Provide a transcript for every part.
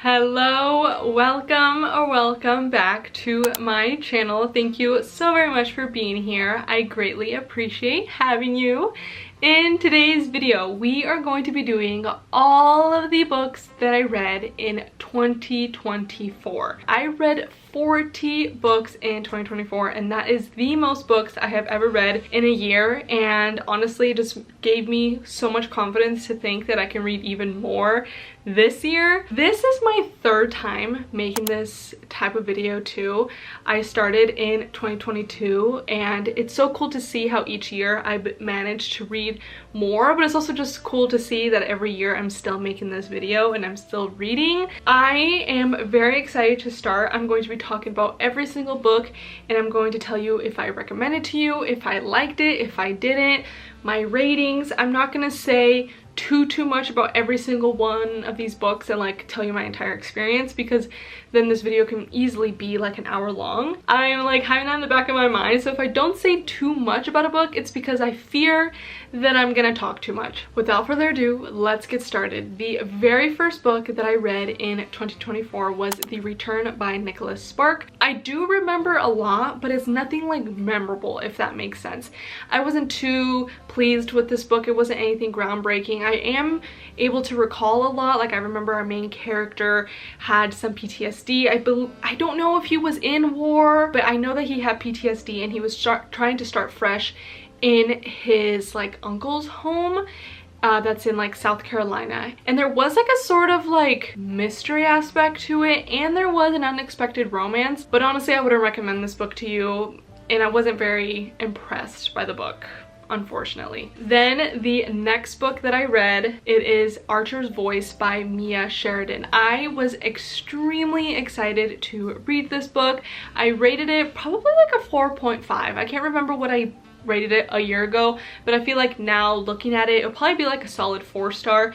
Hello, welcome or welcome back to my channel. Thank you so very much for being here. I greatly appreciate having you. In today's video, we are going to be doing all of the books that I read in 2024. I read 40 books in 2024, and that is the most books I have ever read in a year, and honestly it just gave me so much confidence to think that I can read even more this year. This is my third time making this type of video too. I started in 2022, and it's so cool to see how each year I've managed to read more, but it's also just cool to see that every year I'm still making this video and I'm still reading. I am very excited to start. I'm going to be talking about every single book, and I'm going to tell you if I recommend it to you, if I liked it, if I didn't, my ratings. I'm not gonna say too much about every single one of these books and like tell you my entire experience, because then this video can easily be like an hour long. I'm like having that in the back of my mind, so if I don't say too much about a book, it's because I fear that I'm gonna talk too much. Without further ado, let's get started. The very first book that I read in 2024 was The Return by Nicholas Spark. I do remember a lot, but it's nothing like memorable, if that makes sense. I wasn't too pleased with this book. It wasn't anything groundbreaking. I am able to recall a lot. Like I remember our main character had some PTSD. I don't know if he was in war, but I know that he had PTSD and he was trying to start fresh in his like uncle's home that's in like South Carolina. And there was like a sort of like mystery aspect to it, and there was an unexpected romance, but honestly I wouldn't recommend this book to you, and I wasn't very impressed by the book, unfortunately. Then the next book that I read, it is Archer's Voice by Mia Sheridan. I was extremely excited to read this book. I rated it probably like a 4.5. I can't remember what I rated it a year ago, but I feel like now looking at it, it'll probably be like a solid 4-star.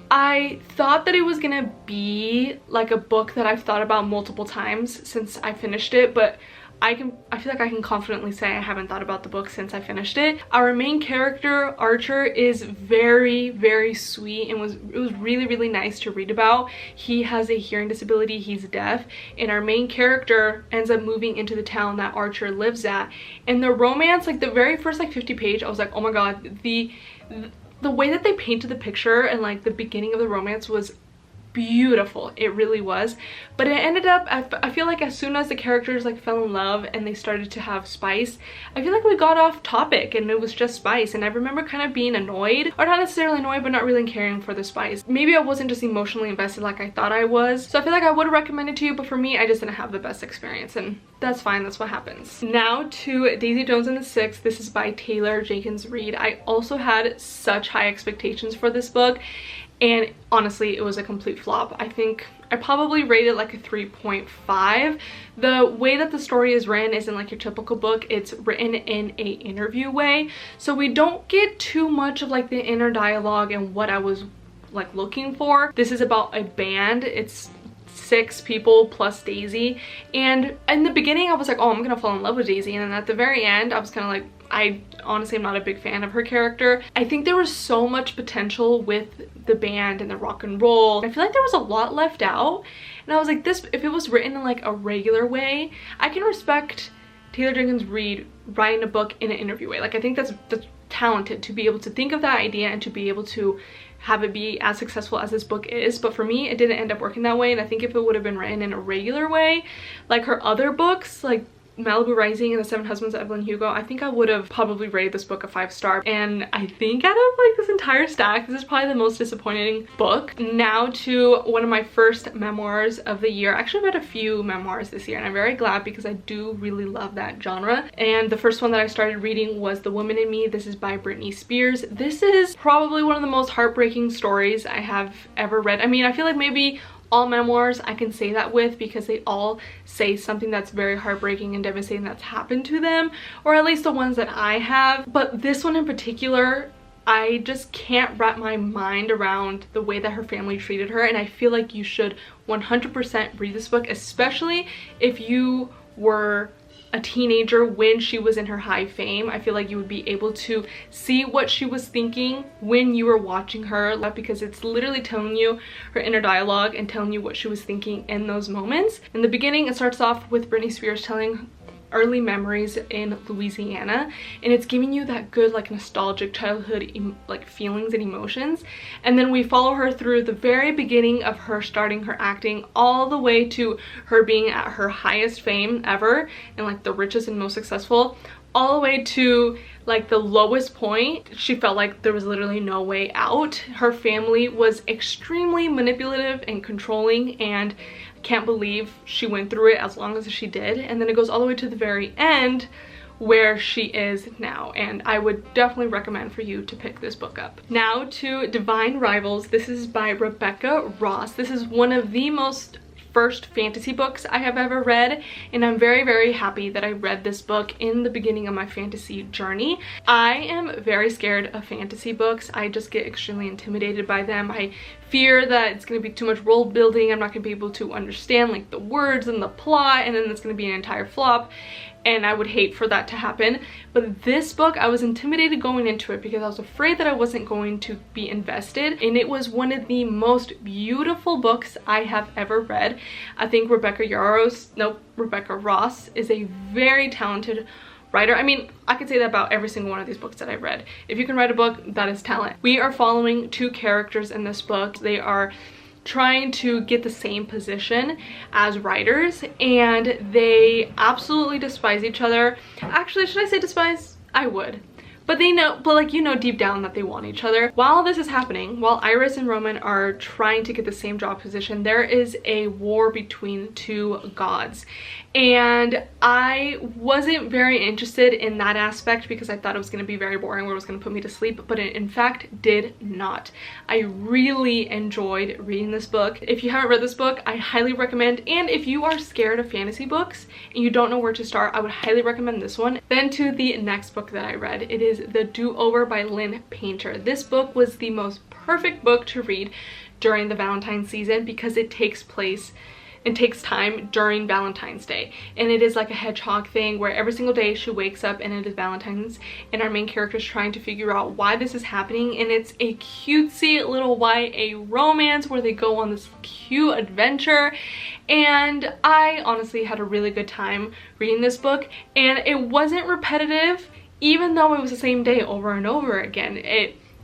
I thought that it was gonna be like a book that I've thought about multiple times since I finished it, but I feel like I can confidently say I haven't thought about the book since I finished it. Our main character, Archer, is very sweet, and it was really nice to read about. He has a hearing disability, he's deaf, and our main character ends up moving into the town that Archer lives at. And the romance, like the very first like 50 page, I was like, oh my god, the way that they painted the picture and like the beginning of the romance was beautiful. It really was. But it ended up, I feel like as soon as the characters like fell in love and they started to have spice, I feel like we got off topic and it was just spice, and I remember kind of being annoyed, or not necessarily annoyed, but not really caring for the spice. Maybe I wasn't just emotionally invested like I thought I was. So I feel like I would recommend it to you, but for me I just didn't have the best experience, and that's fine, that's what happens. Now to Daisy Jones and the Six. This is by Taylor Jenkins Reid. I also had such high expectations for this book, and honestly it was a complete flop. I think I probably rated like a 3.5. The way that the story is written isn't like your typical book. It's written in a interview way, so we don't get too much of like the inner dialogue and what I was like looking for. This is about a band. It's 6 people plus Daisy, and in the beginning I was like, oh, I'm gonna fall in love with Daisy, and then at the very end I was kind of like, I honestly am not a big fan of her character. I think there was so much potential with the band and the rock and roll. I feel like there was a lot left out, and I was like, this, if it was written in like a regular way, I can respect Taylor Jenkins Reid writing a book in an interview way. Like I think that's talented to be able to think of that idea and to be able to have it be as successful as this book is. But for me it didn't end up working that way, and I think if it would have been written in a regular way like her other books, like Malibu Rising and The Seven Husbands of Evelyn Hugo, I think I would have probably rated this book a 5-star. And I think out of like this entire stack, this is probably the most disappointing book. Now to one of my first memoirs of the year. I actually read a few memoirs this year, and I'm very glad because I do really love that genre. And the first one that I started reading was The Woman in Me. This is by Britney Spears. This is probably one of the most heartbreaking stories I have ever read. I mean, I feel like maybe all memoirs I can say that with, because they all say something that's very heartbreaking and devastating that's happened to them, or at least the ones that I have. But this one in particular, I just can't wrap my mind around the way that her family treated her, and I feel like you should 100% read this book, especially if you were a teenager when she was in her high fame. I feel like you would be able to see what she was thinking when you were watching her, because it's literally telling you her inner dialogue and telling you what she was thinking in those moments. In the beginning, it starts off with Britney Spears telling early memories in Louisiana, and it's giving you that good like nostalgic childhood like feelings and emotions. And then we follow her through the very beginning of her starting her acting all the way to her being at her highest fame ever and like the richest and most successful, all the way to like the lowest point. She felt like there was literally no way out. Her family was extremely manipulative and controlling, and can't believe she went through it as long as she did. And then it goes all the way to the very end where she is now, and I would definitely recommend for you to pick this book up. Now to Divine Rivals. This is by Rebecca Ross. This is one of the most first fantasy books I have ever read, and I'm very, very happy that I read this book in the beginning of my fantasy journey. I am very scared of fantasy books. I just get extremely intimidated by them. I fear that it's going to be too much world building. I'm not going to be able to understand like the words and the plot, and then it's going to be an entire flop, and I would hate for that to happen. But this book, I was intimidated going into it because I was afraid that I wasn't going to be invested, and it was one of the most beautiful books I have ever read. I think Rebecca Ross is a very talented writer. I mean, I could say that about every single one of these books that I read. If you can write a book, that is talent. We are following two characters in this book. They are trying to get the same position as writers, and they absolutely despise each other. Actually, should I say despise? I would. But they know, but like, you know deep down that they want each other. While this is happening, while Iris and Roman are trying to get the same job position, there is a war between two gods. And I wasn't very interested in that aspect because I thought it was going to be very boring, where it was going to put me to sleep, but it in fact did not. I really enjoyed reading this book. If you haven't read this book, I highly recommend, and if you are scared of fantasy books and you don't know where to start, I would highly recommend this one. Then to the next book that I read, it is The Do-Over by Lynn Painter. This book was the most perfect book to read during the Valentine's season because it takes time during Valentine's Day, and it is like a hedgehog thing where every single day she wakes up and it is Valentine's, and our main character is trying to figure out why this is happening. And it's a cutesy little YA romance where they go on this cute adventure, and I honestly had a really good time reading this book, and it wasn't repetitive even though it was the same day over and over again.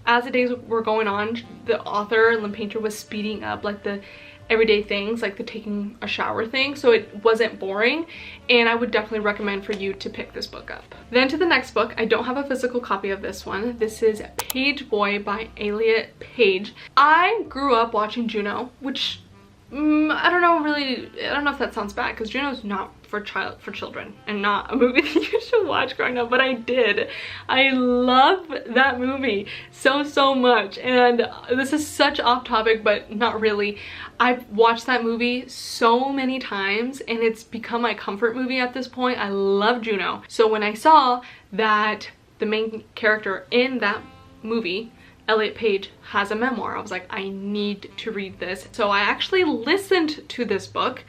As the days were going on, the author, Lynn Painter, was speeding up like the everyday things, like the taking a shower thing, so it wasn't boring, and I would definitely recommend for you to pick this book up. Then to the next book. I don't have a physical copy of this one. This is Page Boy by Elliot Page. I grew up watching Juno, which I don't know if that sounds bad, because Juno's not for children and not a movie that you should watch growing up, but I did. I love that movie so much, and this is such off topic, but not really. I've watched that movie so many times, and it's become my comfort movie at this point. I love Juno. So when I saw that the main character in that movie, Elliot Page, has a memoir, I was like, I need to read this. So I actually listened to this book,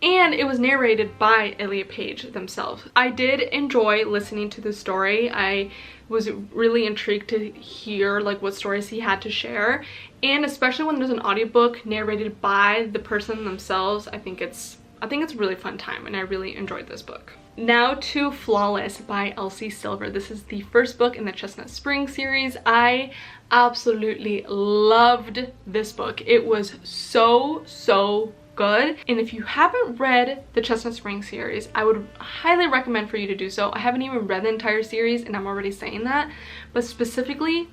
and it was narrated by Elliot Page themselves. I did enjoy listening to the story. I was really intrigued to hear like what stories he had to share, and especially when there's an audiobook narrated by the person themselves, I think it's a really fun time, and I really enjoyed this book. Now to Flawless by Elsie Silver. This is the first book in the Chestnut Spring series. I absolutely loved this book. It was so good, and if you haven't read the Chestnut Spring series, I would highly recommend for you to do so. I haven't even read the entire series, and I'm already saying that, but specifically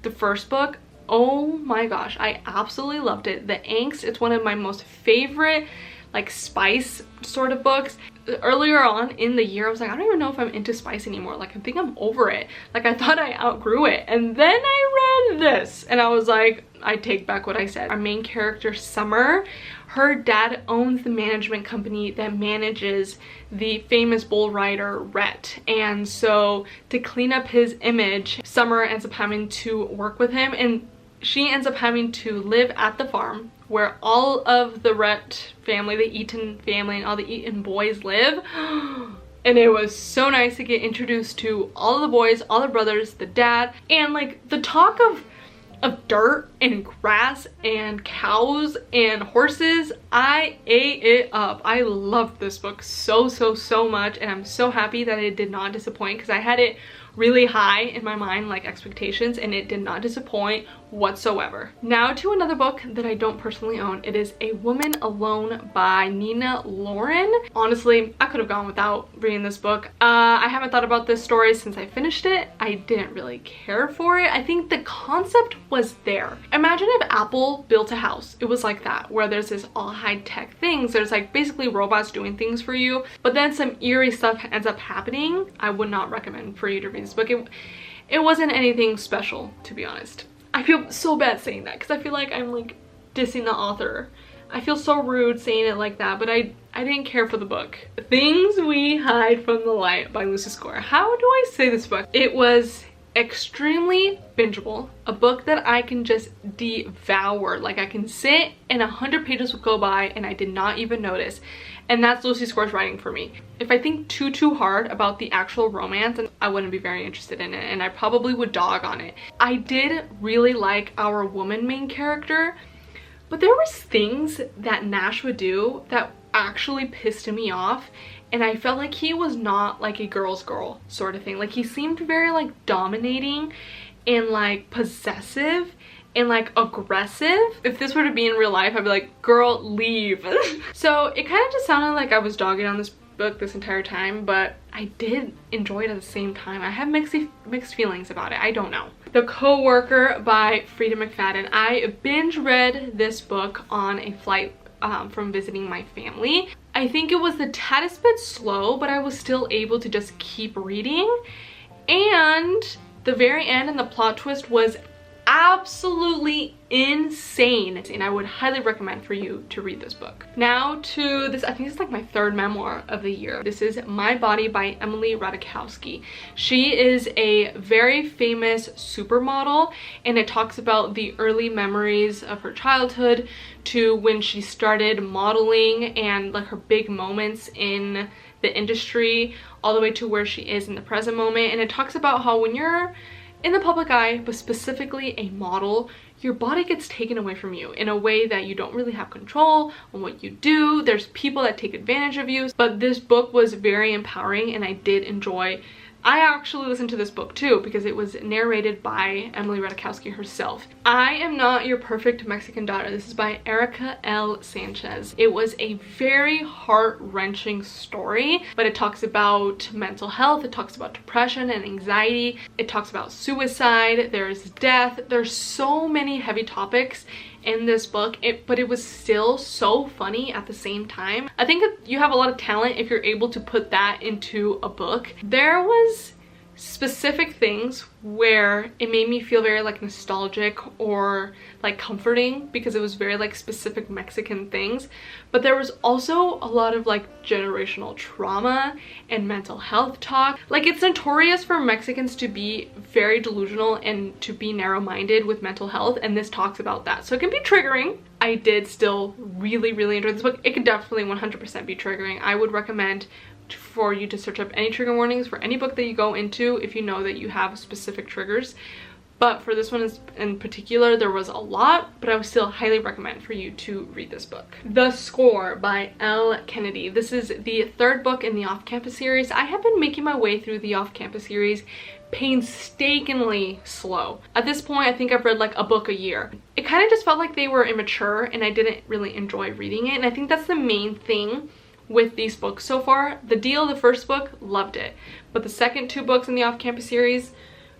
the first book, oh my gosh, I absolutely loved it. The angst, it's one of my most favorite like spice sort of books. Earlier on in the year, I was like, I don't even know if I'm into spice anymore. Like, I think I'm over it. Like, I thought I outgrew it. And then I read this, and I was like, I take back what I said. Our main character, Summer, her dad owns the management company that manages the famous bull rider Rhett. And so to clean up his image, Summer ends up having to work with him, and she ends up having to live at the farm where all of the Rhett family, the Eaton family, and all the Eaton boys live. and it was so nice to get introduced to all of the boys, all the brothers, the dad, and like the talk of dirt and grass and cows and horses. I ate it up. I loved this book so much, and I'm so happy that it did not disappoint, because I had it really high in my mind, like expectations, and it did not disappoint whatsoever. Now to another book that I don't personally own. It is A Woman Alone by Nina Lauren. Honestly, I could have gone without reading this book. I haven't thought about this story since I finished it. I didn't really care for it. I think the concept was there. Imagine if Apple built a house. It was like that, where there's this all high-tech things. There's like basically robots doing things for you, but then some eerie stuff ends up happening. I would not recommend for you to read this book. It wasn't anything special, to be honest. I feel so bad saying that, because I feel like I'm like dissing the author. I feel so rude saying it like that, but I didn't care for the book. Things We Hide from the Light by Lucy Score. How do I say this book? It was extremely bingeable, a book that I can just devour. Like, I can sit and 100 pages would go by and I did not even notice. And that's Lucy Score's writing for me. If I think too hard about the actual romance, I wouldn't be very interested in it, and I probably would dog on it. I did really like our woman main character, but there was things that Nash would do that actually pissed me off, and I felt like he was not like a girl's girl sort of thing. Like, he seemed very like dominating and like possessive and like aggressive. If this were to be in real life, I'd be like, girl, leave. So it kind of just sounded like I was dogging on this book this entire time, but I did enjoy it at the same time. I have mixed feelings about it. I don't know. The Co-Worker by Frida McFadden. I binge read this book on a flight from visiting my family. I think it was the taddest bit slow, but I was still able to just keep reading. And the very end and the plot twist was absolutely insane, and I would highly recommend for you to read this book. Now to this, I think it's like my third memoir of the year. This is My Body by Emily Ratajkowski. She is a very famous supermodel, and it talks about the early memories of her childhood to when she started modeling and like her big moments in the industry, all the way to where she is in the present moment. And it talks about how when you're in the public eye, but specifically a model, your body gets taken away from you in a way that you don't really have control on what you do. There's people that take advantage of you. But this book was very empowering, and I did enjoy. I actually listened to this book too, because it was narrated by Emily Ratajkowski herself. I Am Not Your Perfect Mexican Daughter. This is by Erica L. Sanchez. It was a very heart-wrenching story, but it talks about mental health, it talks about depression and anxiety, it talks about suicide, there's death, there's so many heavy topics in this book, but it was still so funny at the same time. I think you have a lot of talent if you're able to put that into a book. There was specific things where it made me feel very like nostalgic or like comforting, because it was very like specific Mexican things, but there was also a lot of like generational trauma and mental health talk. Like, it's notorious for Mexicans to be very delusional and to be narrow-minded with mental health, and this talks about that, so it can be triggering. I did still really enjoy this book. It could definitely 100% be triggering. I would recommend for you to search up any trigger warnings for any book that you go into if you know that you have specific triggers. But for this one in particular, there was a lot, but I would still highly recommend for you to read this book. The Score by Elle Kennedy. This is the third book in the Off-Campus series. I have been making my way through the Off-Campus series painstakingly slow. At this point, I think I've read like a book a year. It kind of just felt like they were immature, and I didn't really enjoy reading it, and I think that's the main thing with these books so far. The Deal, the first book, loved it, but the second two books in the Off-Campus series,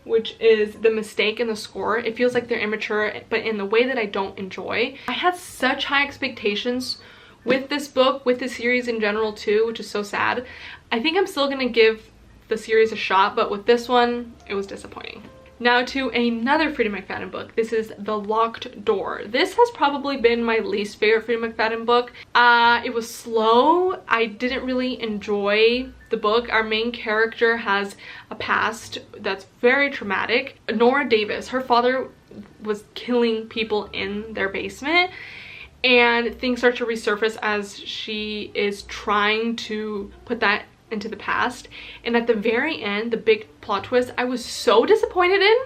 which is The Mistake and The Score, it feels like they're immature, but in the way that I don't enjoy. I had such high expectations with this book, with the series in general too, which is so sad. I think I'm still gonna give the series a shot, but with this one, it was disappointing. Now to another Frida McFadden book. This is The Locked Door. This has probably been my least favorite Frida McFadden book. It was slow. I didn't really enjoy the book. Our main character has a past that's very traumatic. Nora Davis, her father was killing people in their basement, and things start to resurface as she is trying to put that into the past, and at the very end, the big plot twist, I was so disappointed in,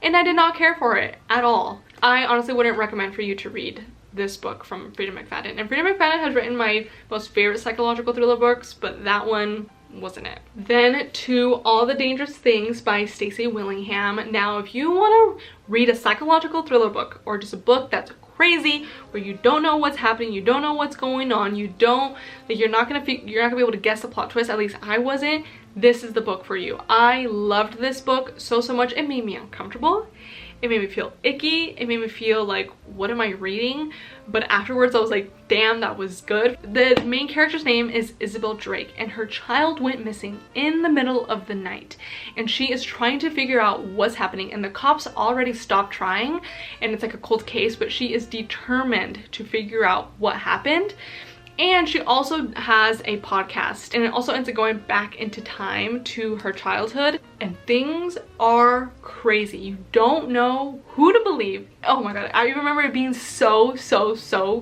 and I did not care for it at all. I honestly wouldn't recommend for you to read this book from Freida McFadden. And Freida McFadden has written my most favorite psychological thriller books, but that one wasn't it. Then to All the Dangerous Things by Stacey Willingham. Now, if you want to read a psychological thriller book, or just a book that's crazy, where you don't know what's happening, you don't know what's going on, you're not gonna be able to guess the plot twist, at least I wasn't, this is the book for you. I loved this book so much. It made me uncomfortable. It made me feel icky. It made me feel like, what am I reading? But afterwards I was like, damn, that was good. The main character's name is Isabel Drake, and her child went missing in the middle of the night. And she is trying to figure out what's happening, and the cops already stopped trying, and it's like a cold case, but she is determined to figure out what happened. And she also has a podcast, and it also ends up going back into time to her childhood, and things are crazy. You don't know who to believe. Oh my god, I remember it being so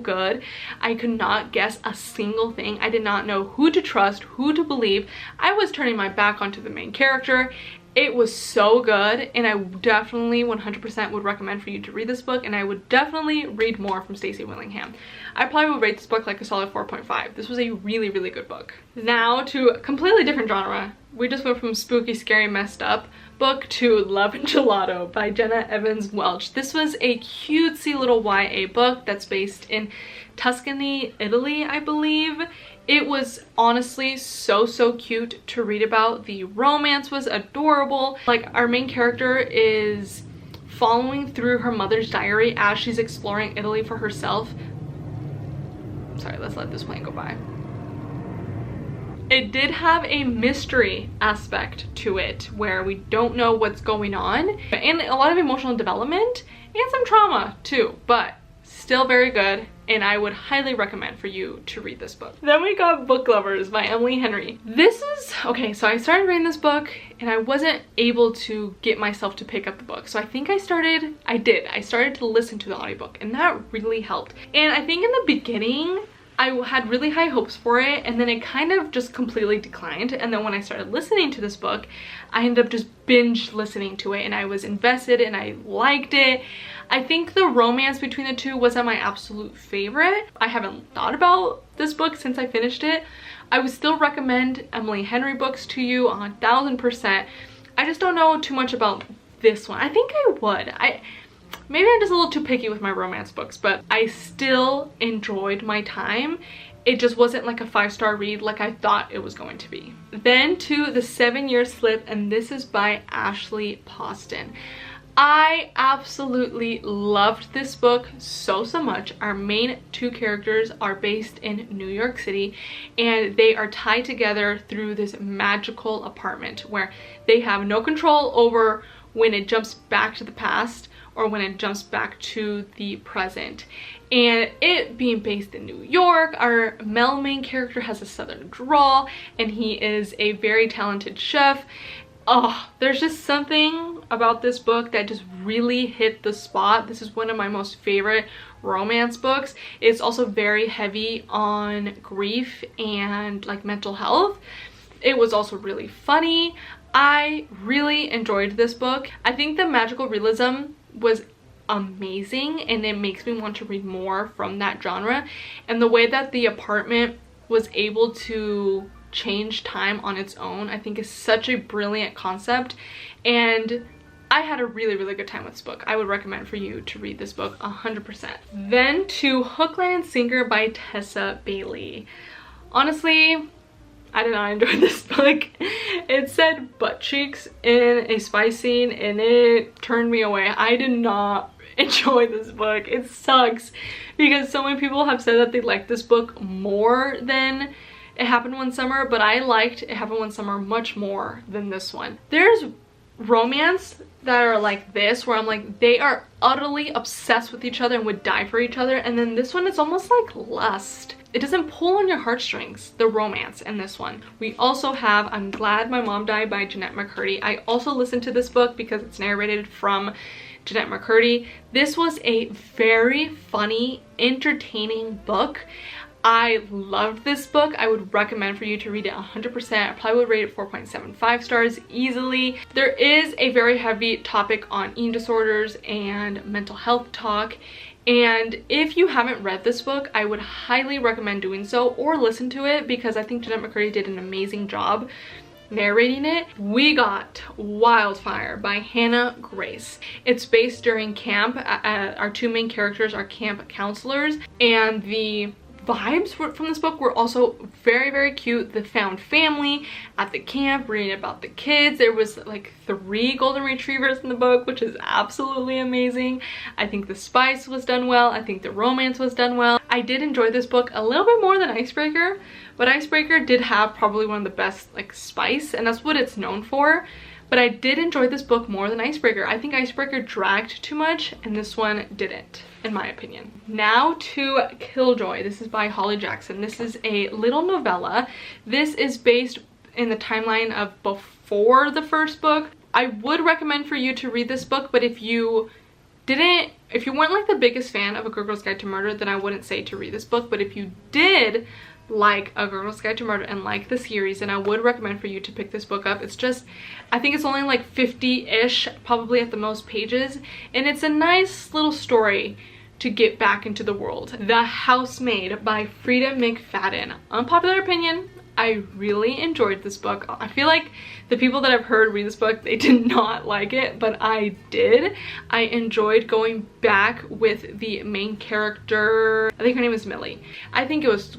good. I could not guess a single thing. I did not know who to trust, who to believe. I was turning my back onto the main character. It was so good, and I definitely 100% would recommend for you to read this book, and I would definitely read more from Stacey Willingham. I probably would rate this book like a solid 4.5. This was a really good book. Now to a completely different genre. We just went from spooky, scary, messed up book to Love and Gelato by Jenna Evans Welch. This was a cutesy little YA book that's based in Tuscany, Italy, I believe. It was honestly so cute to read about. The romance was adorable. Like, our main character is following through her mother's diary as she's exploring Italy for herself. Sorry, let's let this plane go by. It did have a mystery aspect to it where we don't know what's going on, and a lot of emotional development and some trauma too, but still very good, and I would highly recommend for you to read this book. Then we got Book Lovers by Emily Henry. This is, okay, so I started reading this book and I wasn't able to get myself to pick up the book. So I think I started to listen to the audiobook, and that really helped. And I think in the beginning, I had really high hopes for it, and then it kind of just completely declined. And then when I started listening to this book, I ended up just binge listening to it, and I was invested and I liked it. I think the romance between the two wasn't my absolute favorite. I haven't thought about this book since I finished it. I would still recommend Emily Henry books to you 1000%. I just don't know too much about this one. I think I would. Maybe I'm just a little too picky with my romance books, but I still enjoyed my time. It just wasn't like a 5-star read like I thought it was going to be. Then to The 7-Year Slip, and this is by Ashley Poston. I absolutely loved this book so much. Our main two characters are based in New York City, and they are tied together through this magical apartment where they have no control over when it jumps back to the past or when it jumps back to the present. And it being based in New York, our male main character has a southern drawl, and he is a very talented chef. Oh, there's just something about this book that just really hit the spot. This is one of my most favorite romance books. It's also very heavy on grief and like mental health. It was also really funny. I really enjoyed this book. I think the magical realism was amazing, and it makes me want to read more from that genre. And the way that the apartment was able to change time on its own, I think is such a brilliant concept, and I had a really good time with this book. I would recommend for you to read this book 100%. Then to Hook, Line, and Sinker by Tessa Bailey. Honestly, I did not enjoy this book. It said butt cheeks in a spy scene, and it turned me away. I did not enjoy this book. It sucks because so many people have said that they like this book more than It Happened One Summer, but I liked It Happened One Summer much more than this one. There's romance that are like this where I'm like, they are utterly obsessed with each other and would die for each other, and then this one is almost like lust. It doesn't pull on your heartstrings, the romance in this one. We also have I'm Glad My Mom Died by Jeanette McCurdy. I also listened to this book because it's narrated from Jeanette McCurdy. This was a very funny, entertaining book. I loved this book. I would recommend for you to read it 100%. I probably would rate it 4.75 stars easily. There is a very heavy topic on eating disorders and mental health talk. And if you haven't read this book, I would highly recommend doing so or listen to it, because I think Jeanette McCurdy did an amazing job narrating it. We got Wildfire by Hannah Grace. It's based during camp. Our two main characters are camp counselors, and the vibes from this book were also very, very cute. The found family at the camp, reading about the kids. There was like 3 golden retrievers in the book, which is absolutely amazing. I think the spice was done well. I think the romance was done well. I did enjoy this book a little bit more than Icebreaker, but Icebreaker did have probably one of the best like spice, and that's what it's known for. But I did enjoy this book more than Icebreaker. I think Icebreaker dragged too much and this one didn't, in my opinion. Now to Killjoy. This is by Holly Jackson. This is a little novella. This is based in the timeline of before the first book. I would recommend for you to read this book, but if you weren't like the biggest fan of A Good Girl's Guide to Murder, then I wouldn't say to read this book. But if you did like A Girl's Guide to Murder and like the series, and I would recommend for you to pick this book up. It's just, I think it's only like 50-ish, probably at the most pages, and it's a nice little story to get back into the world. The Housemaid by Frida McFadden. Unpopular opinion, I really enjoyed this book. I feel like the people that I've heard read this book, they did not like it, but I did. I enjoyed going back with the main character. I think her name is Millie. I think it was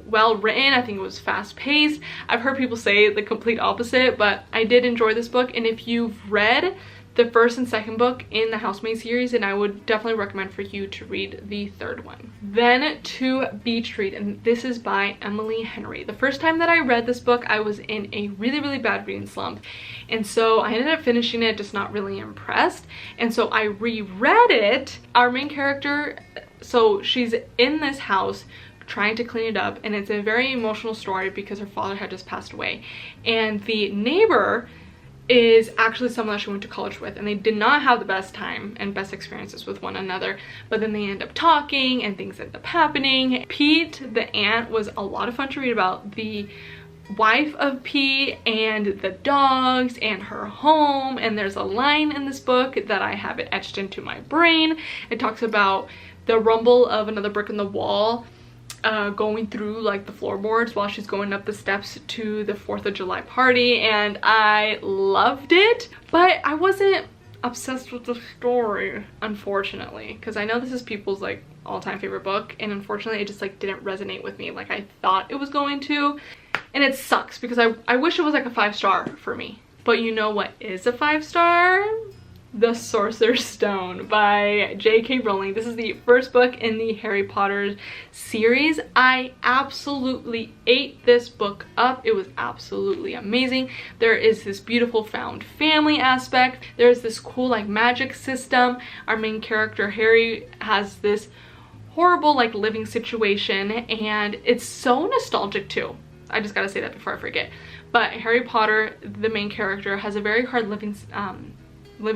well written. I think it was fast paced. I've heard people say the complete opposite, but I did enjoy this book. And if you've read the first and second book in the Housemaid series, then I would definitely recommend for you to read the third one. Then to Beach Read, and this is by Emily Henry. The first time that I read this book, I was in a really, really bad reading slump, and so I ended up finishing it just not really impressed, and so I reread it. Our main character, so she's in this house trying to clean it up, and it's a very emotional story because her father had just passed away, and the neighbor is actually someone that she went to college with, and they did not have the best time and best experiences with one another, but then they end up talking and things end up happening. Pete the aunt was a lot of fun to read about. The wife of Pete and the dogs and her home, and there's a line in this book that I have it etched into my brain. It talks about the rumble of another brick in the wall going through like the floorboards while she's going up the steps to the 4th of July party, and I loved it, but I wasn't obsessed with the story, unfortunately, because I know this is people's like all-time favorite book, and unfortunately it just like didn't resonate with me like I thought it was going to, and it sucks because I wish it was like a 5-star for me. But you know what is a 5-star? The Sorcerer's Stone by J.K. Rowling. This is the first book in the Harry Potter series. I absolutely ate this book up. It was absolutely amazing. There is this beautiful found family aspect. There's this cool like magic system. Our main character Harry has this horrible like living situation, and it's so nostalgic too. I just gotta say that before I forget. But Harry Potter, the main character, has a very hard living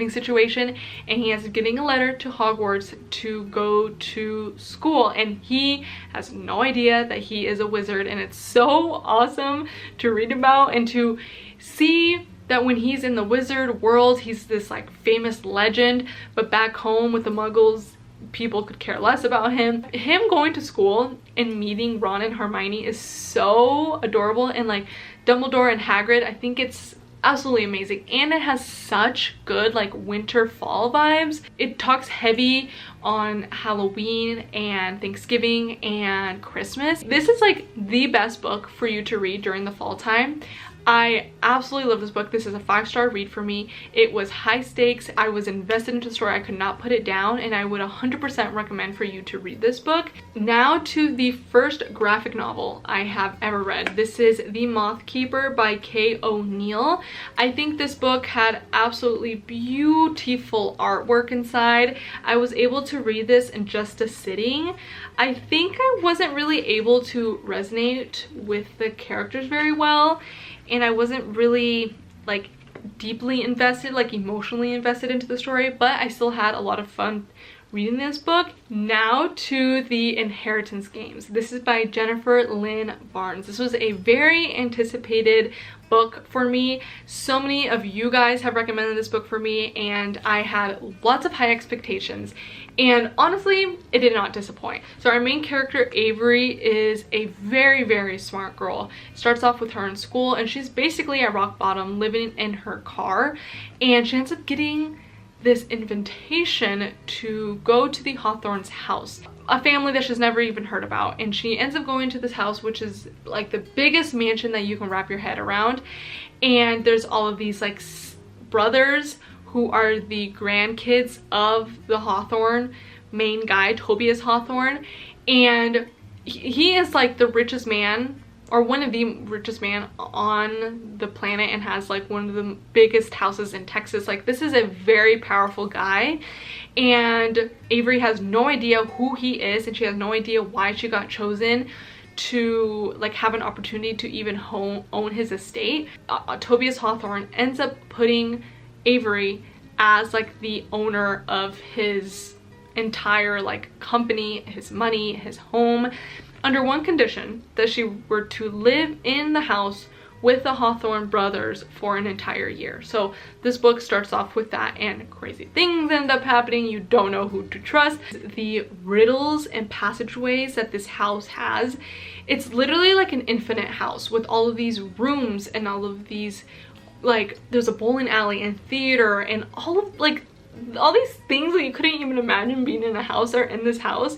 situation, and he is getting a letter to Hogwarts to go to school, and he has no idea that he is a wizard, and it's so awesome to read about and to see that when he's in the wizard world, he's this like famous legend, but back home with the Muggles, people could care less about him. Him going to school and meeting Ron and Hermione is so adorable, and like Dumbledore and Hagrid, I think it's absolutely amazing, and it has such good like winter fall vibes. It talks heavy on Halloween and Thanksgiving and Christmas. This is like the best book for you to read during the fall time. I absolutely love this book. This is a 5-star read for me. It was high stakes. I was invested into the story. I could not put it down, and I would 100% recommend for you to read this book. Now to the first graphic novel I have ever read. This is The Moth Keeper by Kay O'Neill. I think this book had absolutely beautiful artwork inside. I was able to read this in just a sitting. I think I wasn't really able to resonate with the characters very well, and I wasn't really like deeply invested, like emotionally invested into the story, but I still had a lot of fun reading this book. Now to the Inheritance Games. This is by Jennifer Lynn Barnes. This was a very anticipated book for me. So many of you guys have recommended this book for me, and I had lots of high expectations, and honestly it did not disappoint. So our main character Avery is a very, very smart girl. It starts off with her in school, and she's basically at rock bottom, living in her car, and she ends up getting this invitation to go to the Hawthorne's house, a family that she's never even heard about. And she ends up going to this house, which is like the biggest mansion that you can wrap your head around, and there's all of these like brothers who are the grandkids of the Hawthorne main guy, Tobias Hawthorne, and he is like the richest man, or one of the richest man on the planet, and has like one of the biggest houses in Texas. Like, this is a very powerful guy, and Avery has no idea who he is, and she has no idea why she got chosen to like have an opportunity to even own his estate. Tobias Hawthorne ends up putting Avery as like the owner of his entire like company, his money, his home, under one condition: that she were to live in the house with the Hawthorne brothers for an entire year. So this book starts off with that, and crazy things end up happening. You don't know who to trust. The riddles and passageways that this house has, it's literally like an infinite house with all of these rooms and all of these, like, there's a bowling alley and theater and all of like all these things that you couldn't even imagine being in a house are in this house.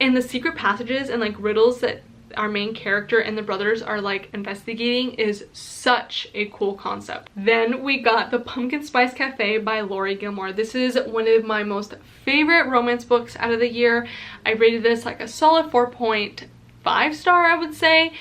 And the secret passages and like riddles that our main character and the brothers are like investigating is such a cool concept. Then we got The Pumpkin Spice Cafe by Lori Gilmore. This is one of my most favorite romance books out of the year. I rated this like a solid 4.5 star, I would say.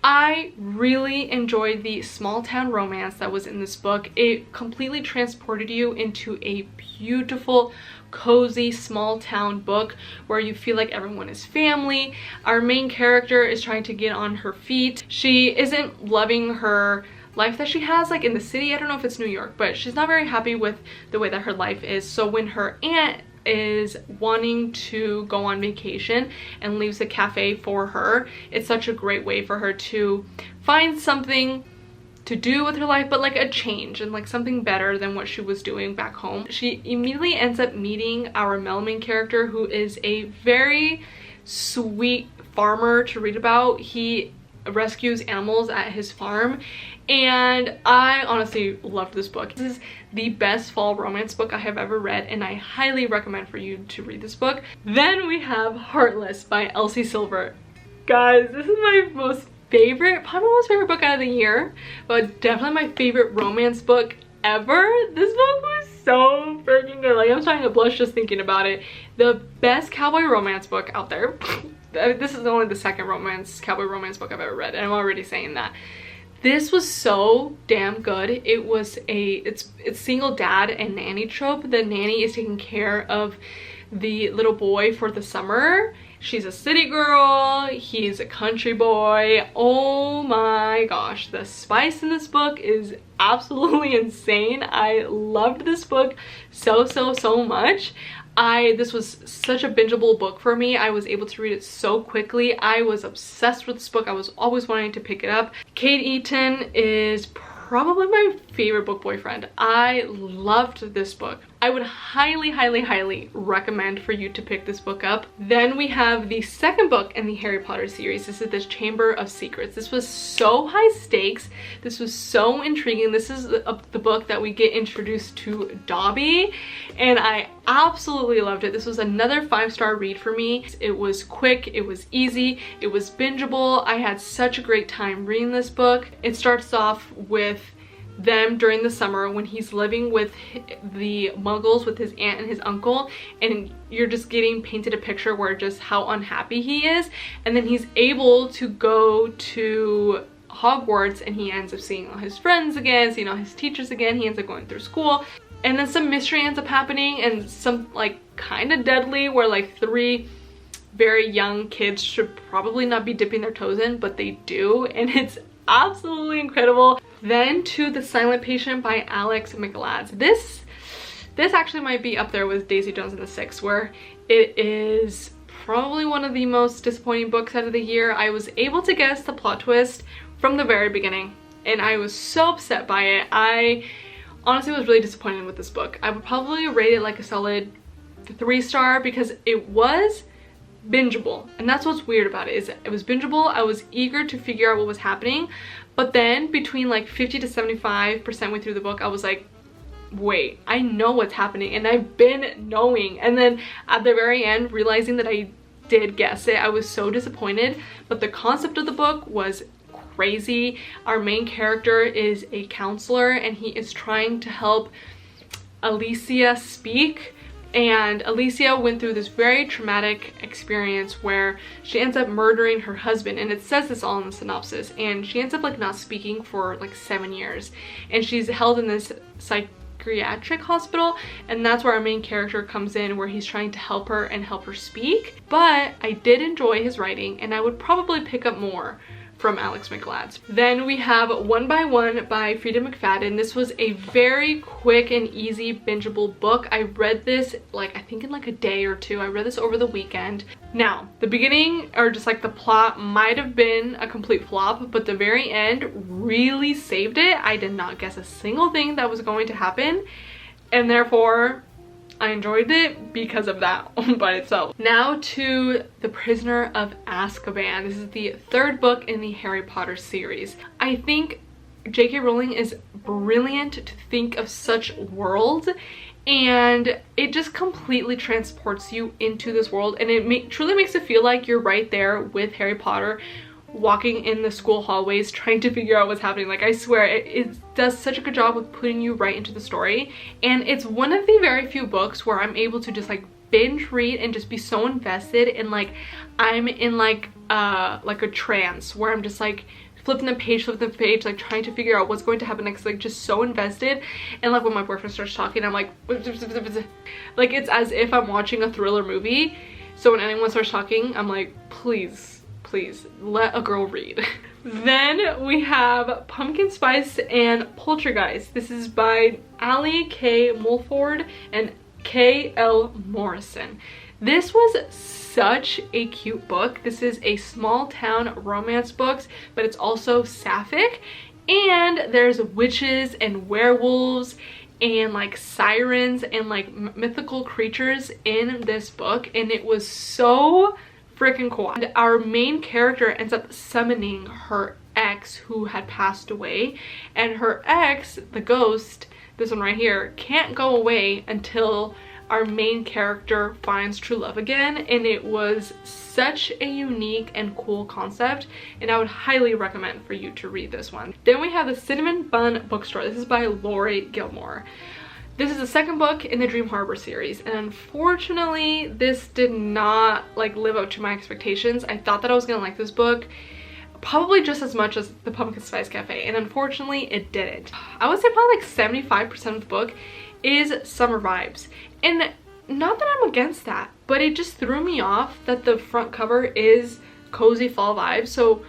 I really enjoyed the small town romance that was in this book. It completely transported you into a beautiful, cozy, small town book where you feel like everyone is family. Our main character is trying to get on her feet. She isn't loving her life that she has like in the city. I don't know if it's New York, but she's not very happy with the way that her life is. So when her aunt is wanting to go on vacation and leaves the cafe for her, it's such a great way for her to find something to do with her life, but like a change and like something better than what she was doing back home. She immediately ends up meeting our main character, who is a very sweet farmer to read about. He rescues animals at his farm, and I honestly loved this book. This is the best fall romance book I have ever read, and I highly recommend for you to read this book. Then we have Heartless by Elsie Silver. Guys, this is my most favorite, probably my most favorite book out of the year, but definitely my favorite romance book ever. This book was so freaking good. Like, I'm starting to blush just thinking about it. The best cowboy romance book out there. This is only the second cowboy romance book I've ever read, and I'm already saying that. This was so damn good. It was it's single dad and nanny trope. The nanny is taking care of the little boy for the summer. She's a city girl, he's a country boy. Oh my gosh, the spice in this book is absolutely insane. I loved this book so much. This was such a bingeable book for me. I was able to read it so quickly. I was obsessed with this book. I was always wanting to pick it up. Kate Eaton is probably my favorite book boyfriend. I loved this book. I would highly recommend for you to pick this book up. Then we have the second book in the Harry Potter series. This is The Chamber of Secrets. This was so high stakes. This was so intriguing. This is the book that we get introduced to Dobby, and I absolutely loved it. This was another 5-star read for me. It was quick, it was easy, it was bingeable. I had such a great time reading this book. It starts off with them during the summer when he's living with the Muggles, with his aunt and his uncle, and you're just getting painted a picture where just how unhappy he is, and then he's able to go to Hogwarts and he ends up seeing all his friends again, seeing all his teachers again. He ends up going through school, and then some mystery ends up happening, and some like kind of deadly, where like 3 very young kids should probably not be dipping their toes in, but they do, and it's absolutely incredible. Then to The Silent Patient by Alex McLads. This actually might be up there with Daisy Jones and the Six, where It is probably one of the most disappointing books out of the year. I was able to guess the plot twist from the very beginning, and I was so upset by it. I honestly was really disappointed with this book. I would probably rate it like a solid 3-star because it was bingeable, and that's what's weird about it, is it was bingeable. I was eager to figure out what was happening, but then between like 50 to 75% way through the book, I was like, wait, I know what's happening, and I've been knowing. And then at the very end, realizing that I did guess it, I was so disappointed. But the concept of the book was crazy. Our main character is a counselor, and he is trying to help Alicia speak. And Alicia went through this very traumatic experience where she ends up murdering her husband, and it says this all in the synopsis, and she ends up like not speaking for like 7 years, and she's held in this psychiatric hospital, and that's where our main character comes in, where he's trying to help her and help her speak. But I did enjoy his writing, and I would probably pick up more from Alex Mclads. Then we have One by One by Frida McFadden. This was a very quick and easy bingeable book. I read this like, I think in like a day or two. I read this over the weekend. Now, the beginning, or just like the plot, might have been a complete flop, but the very end really saved it. I did not guess a single thing that was going to happen, and therefore I enjoyed it because of that by itself. Now to The Prisoner of Azkaban. This is the 3rd book in the Harry Potter series. I think J.K. Rowling is brilliant to think of such worlds, and it just completely transports you into this world, and it truly makes it feel like you're right there with Harry Potter, walking in the school hallways trying to figure out what's happening. Like, I swear it does such a good job with putting you right into the story, and it's one of the very few books where I'm able to just like binge read and just be so invested, and like I'm in like a trance where I'm just like flipping the page, like trying to figure out what's going to happen next, like just so invested. And like when my boyfriend starts talking, I'm like like it's as if I'm watching a thriller movie. So when anyone starts talking, I'm like, please let a girl read. Then we have Pumpkin Spice and Poltergeist. This is by Ali K. Mulford and K.L. Morrison. This was such a cute book. This is a small town romance book, but it's also sapphic, and there's witches and werewolves and like sirens and like mythical creatures in this book, and it was so freaking cool. And our main character ends up summoning her ex who had passed away, and her ex, the ghost, this one right here, can't go away until our main character finds true love again. And it was such a unique and cool concept, and I would highly recommend for you to read this one. Then we have The Cinnamon Bun Bookstore. This is by Lori Gilmore. This is the 2nd book in the Dream Harbor series, and unfortunately this did not like live up to my expectations. I thought that I was gonna like this book probably just as much as the Pumpkin Spice Cafe, and unfortunately it didn't. I would say probably like 75% of the book is summer vibes, and not that I'm against that, but it just threw me off that the front cover is cozy fall vibes. So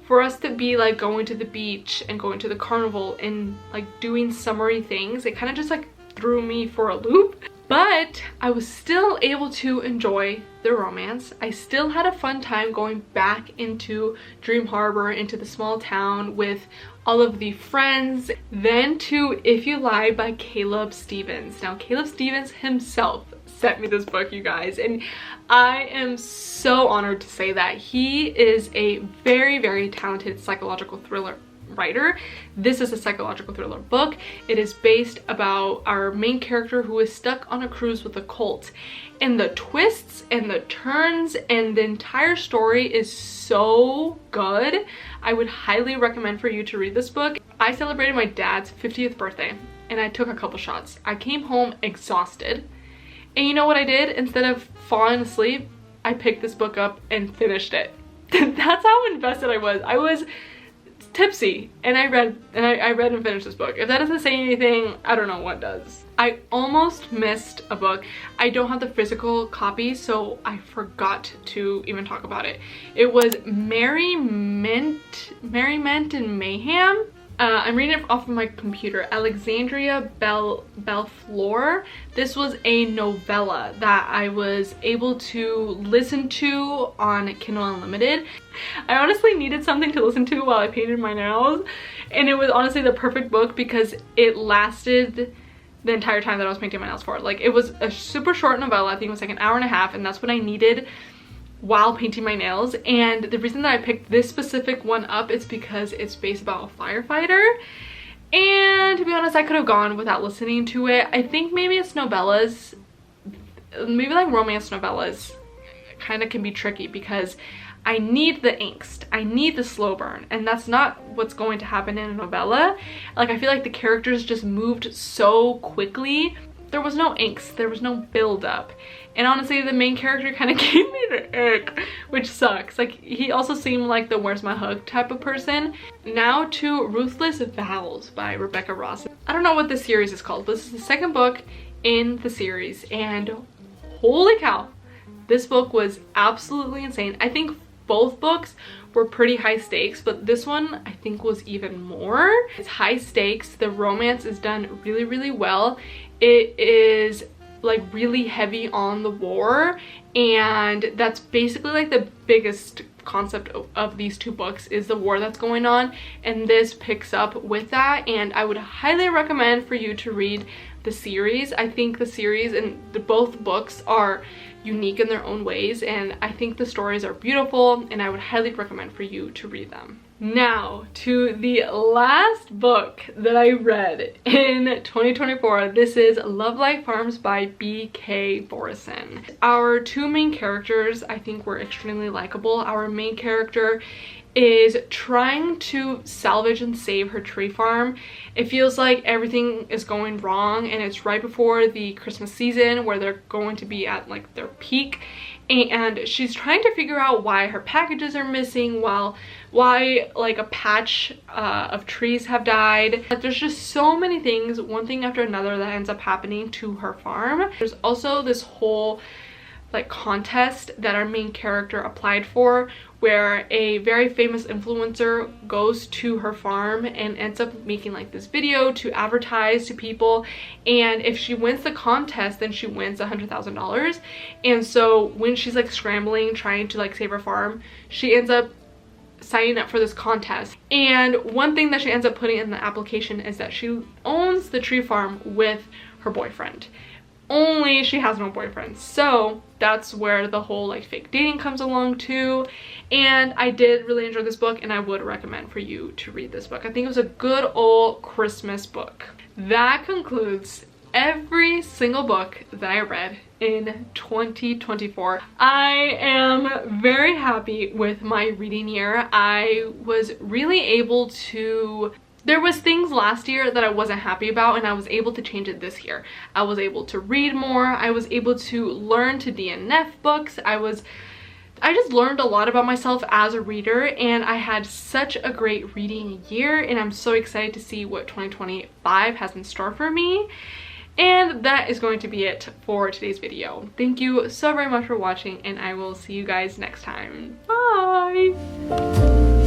for us to be like going to the beach and going to the carnival and like doing summery things, it kind of just like threw me for a loop. But I was still able to enjoy the romance. I still had a fun time going back into Dream Harbor, into the small town with all of the friends. Then to If You Lie by Caleb Stevens. Now Caleb Stevens himself sent me this book, you guys, and I am so honored to say that. He is a very, very talented psychological thriller writer. This is a psychological thriller book. It is based about our main character who is stuck on a cruise with a cult, and the twists and the turns and the entire story is so good. I would highly recommend for you to read this book. I celebrated my dad's 50th birthday, and I took a couple shots. I came home exhausted, and you know what I did? Instead of falling asleep, I picked this book up and finished it. That's how invested I was. I was tipsy, and I read and finished this book. If that doesn't say anything, I don't know what does. I almost missed a book. I don't have the physical copy, so I forgot to even talk about it. It was Merriment and Mayhem I'm reading it off of my computer. Alexandria Bellefleur. This was a novella that I was able to listen to on Kindle Unlimited. I honestly needed something to listen to while I painted my nails, and it was honestly the perfect book because it lasted the entire time that I was painting my nails for. Like, it was a super short novella. I think it was like an hour and a half, and that's what I needed while painting my nails. And the reason that I picked this specific one up is because it's based about a firefighter, and to be honest, I could have gone without listening to it. I think maybe it's novellas, maybe like romance novellas kind of can be tricky because I need the angst, I need the slow burn, and that's not what's going to happen in a novella. Like, I feel like the characters just moved so quickly. There was no angst, there was no build up. And honestly, the main character kind of gave me the ick, which sucks. Like, he also seemed like the where's my hug type of person. Now to Ruthless Vows by Rebecca Ross. I don't know what this series is called, but this is the second book in the series, and holy cow, this book was absolutely insane. I think both books were pretty high stakes, but this one I think was even more. It's high stakes, the romance is done really, really well. It is like really heavy on the war, and that's basically like the biggest concept of these two books is the war that's going on, and this picks up with that. And I would highly recommend for you to read the series. I think the series and both books are unique in their own ways, and I think the stories are beautiful, and I would highly recommend for you to read them. Now to the last book that I read in 2024. This is Love Like Farms by B.K. Borison. Our two main characters I think were extremely likable. Our main character is trying to salvage and save her tree farm. It feels like everything is going wrong, and it's right before the Christmas season where they're going to be at like their peak, and she's trying to figure out why her packages are missing, why like a patch of trees have died. There's just so many things, one thing after another, that ends up happening to her farm. There's also this whole like contest that our main character applied for, where a very famous influencer goes to her farm and ends up making like this video to advertise to people, and if she wins the contest then she wins $100,000. And so when she's like scrambling trying to like save her farm, she ends up signing up for this contest. And one thing that she ends up putting in the application is that she owns the tree farm with her boyfriend, only she has no boyfriend. So that's where the whole like fake dating comes along too. And I did really enjoy this book, and I would recommend for you to read this book. I think it was a good old Christmas book. That concludes every single book that I read in 2024. I am very happy with my reading year. I was really able to, there was things last year that I wasn't happy about, and I was able to change it this year. I was able to read more. I was able to learn to DNF books. I just learned a lot about myself as a reader, and I had such a great reading year, and I'm so excited to see what 2025 has in store for me. And that is going to be it for today's video. Thank you so very much for watching, and I will see you guys next time. Bye!